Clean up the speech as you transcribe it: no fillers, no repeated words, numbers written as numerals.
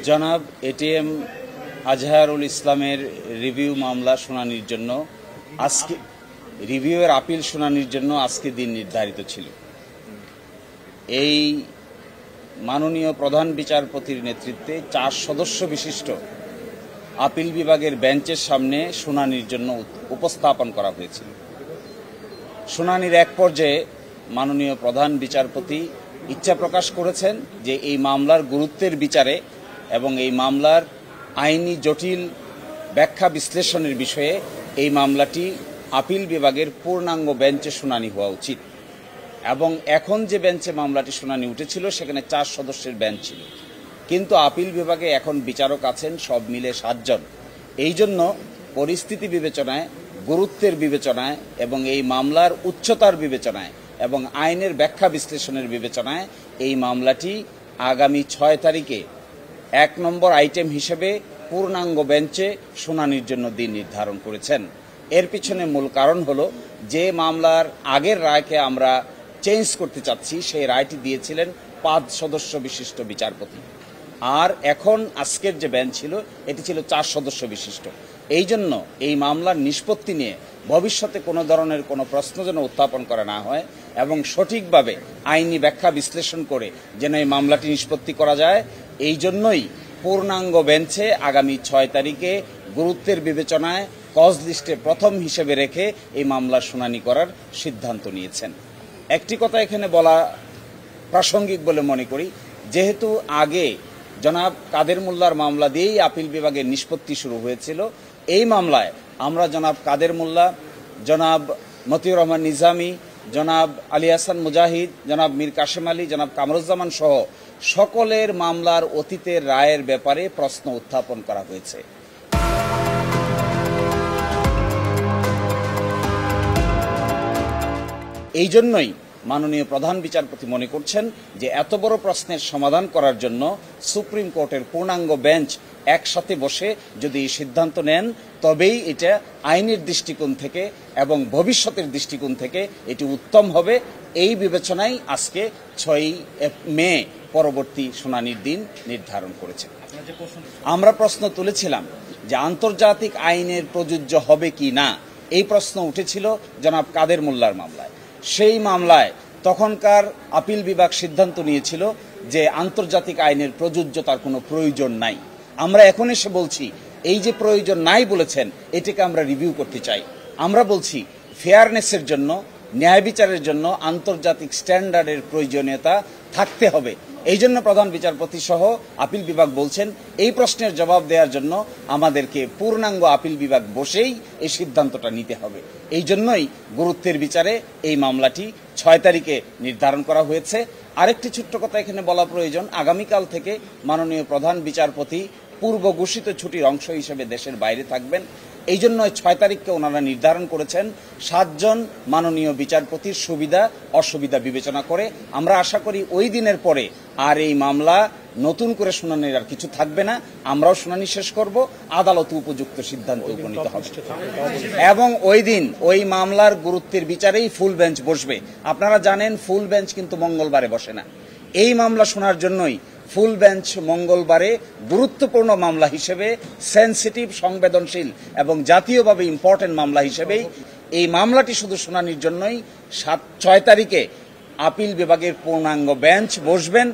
জনাব এটিএম আজহারুল ইসলামের রিভিউ মামলা শুনানির জন্য আজকে রিভিউয়ের আপিল শুনানির জন্য আজকে দিন নির্ধারিত ছিল। এই মাননীয় প্রধান বিচারপতির নেতৃত্বে 4 সদস্য বিশিষ্ট আপিল বিভাগের বেঞ্চের সামনে শুনানির জন্য উপস্থাপন করা হয়েছিল। শুনানির এক পর্যায়ে মাননীয় প্রধান বিচারপতি ইচ্ছা প্রকাশ করেছেন যে এই মামলার গুরুত্বের বিচারে এবং এই মামলার আইনি জটিল ব্যাখ্যা বিশ্লেষণের বিষয়ে এই মামলাটি আপিল বিভাগের পূর্ণাঙ্গ বেঞ্চে শুনানি হওয়া উচিত। এবং এখন যে বেঞ্চে মামলাটি শুনানি উঠেছিল সেখানে 4 সদস্যের বেঞ্চ ছিল, কিন্তু আপিল বিভাগে এখন বিচারক আছেন সব মিলে 7 জন। এই জন্য পরিস্থিতি বিবেচনায়, গুরুত্বের বিবেচনায় এবং এই মামলার উচ্চতার বিবেচনায় এবং আইনের ব্যাখ্যা বিশ্লেষণের বিবেচনায় এই মামলাটি আগামী 6 তারিখে 1 নম্বর আইটেম হিসেবে পূর্ণাঙ্গ বেঞ্চে শুনানির জন্য দিন নির্ধারণ করেছেন। এর পিছনে মূল কারণ হলো যে মামলার আগের রায়কে আমরা চেঞ্জ করতে চাচ্ছি সেই রায়টি দিয়েছিলেন 5 সদস্য বিশিষ্ট বিচারপতি, আর এখন আজকের যে বেঞ্চ ছিল এটি ছিল 4 সদস্য বিশিষ্ট। এই জন্য এই মামলার নিষ্পত্তি নিয়ে ভবিষ্যতে কোনো ধরনের কোনো প্রশ্ন যেন উত্থাপন করা না হয় এবং সঠিকভাবে আইনি ব্যাখ্যা বিশ্লেষণ করে যেন এই মামলাটি নিষ্পত্তি করা যায়, এই জন্যই পূর্ণাঙ্গ বেঞ্চে আগামী 6 তারিখে গুরুত্বের বিবেচনায় কজ লিস্টে প্রথম হিসেবে রেখে এই মামলার শুনানি করার সিদ্ধান্ত নিয়েছেন। একটি কথা এখানে বলা প্রাসঙ্গিক বলে মনে করি, যেহেতু আগে জনাব কাদের মোল্লার মামলা দিয়েই আপিল বিভাগের নিষ্পত্তি শুরু হয়েছিল, এই মামলায় আমরা জনাব কাদের মোল্লা, জনাব মতিউর রহমান নিজামী, জনাব আলী হাসান মুজাহিদ, জনাব মীর কাশেম আলী, জনাব কামরুজ্জামান সহ সকলের মামলার অতীতের রায়ের ব্যাপারে প্রশ্ন উত্থাপন করা হয়েছে। এই জন্যই মাননীয় প্রধান বিচারপতি মনে করছেন যে এত বড় প্রশ্নের সমাধান করার জন্য সুপ্রিম কোর্টের পূর্ণাঙ্গ বেঞ্চ একসাথে বসে যদি সিদ্ধান্ত নেন তবেই এটা আইনের দৃষ্টিকোণ থেকে এবং ভবিষ্যতের দৃষ্টিকোণ থেকে এটি উত্তম হবে। এই বিবেচনায় আজকে 6 মে পরবর্তী শুনানির দিন নির্ধারণ করেছে। আমরা প্রশ্ন তুলেছিলাম যে আন্তর্জাতিক আইনের প্রযোজ্য হবে কি না, এই প্রশ্ন উঠেছিল জনাব কাদের মোল্লার মামলায়। সেই মামলায় তখনকার আপিল বিভাগ সিদ্ধান্ত নিয়েছিল যে আন্তর্জাতিক আইনের প্রযোজ্যতার কোনো প্রয়োজন নাই। আমরা এখন এসে বলছি এই যে প্রয়োজন নাই বলেছেন এটাকে আমরা রিভিউ করতে চাই। আমরা বলছি ফেয়ারনেসের জন্য, ন্যায় বিচারের জন্য আন্তর্জাতিক স্ট্যান্ডার্ডের প্রয়োজনীয়তা থাকতে হবে। এই জন্য প্রধান বিচারপতি সহ আপিল বিভাগ বলছেন এই প্রশ্নের জবাব দেওয়ার জন্য আমাদেরকে পূর্ণাঙ্গ আপিল বিভাগ বসেই এই সিদ্ধান্তটা নিতে হবে। এই জন্যই গুরুত্বের বিচারে এই মামলাটি 6 তারিখে নির্ধারণ করা হয়েছে। আরেকটি ছোট্ট কথা এখানে বলা প্রয়োজন, আগামীকাল থেকে মাননীয় প্রধান বিচারপতি পূর্ব ঘোষিত ছুটির অংশ হিসেবে দেশের বাইরে থাকবেন। এই জন্য 6 তারিখকে ওনারা নির্ধারণ করেছেন 7 জন মাননীয় বিচারপতির সুবিধা অসুবিধা বিবেচনা করে। আমরা আশা করি ওই দিনের পরে আর এই মামলা নতুন করে শুনানির আর কিছু থাকবে না, আমরাও শুনানি শেষ করব, আদালত উপযুক্ত সিদ্ধান্ত উপনীত হবে এবং ওই দিন ওই মামলার গুরুত্বের বিচারেই ফুল বেঞ্চ বসবে। আপনারা জানেন ফুল বেঞ্চ কিন্তু মঙ্গলবারে বসে না। এই মামলা শোনার জন্যই ফুল বেঞ্চ মঙ্গলবারে গুরুত্বপূর্ণ মামলা হিসেবে, সেন্সিটিভ, সংবেদনশীল এবং জাতীয়ভাবে ইম্পর্টেন্ট মামলা হিসেবেই এই মামলাটি শুধু শুনানির জন্যই 6 তারিখে আপিল বিভাগের পূর্ণাঙ্গ বেঞ্চ বসবেন।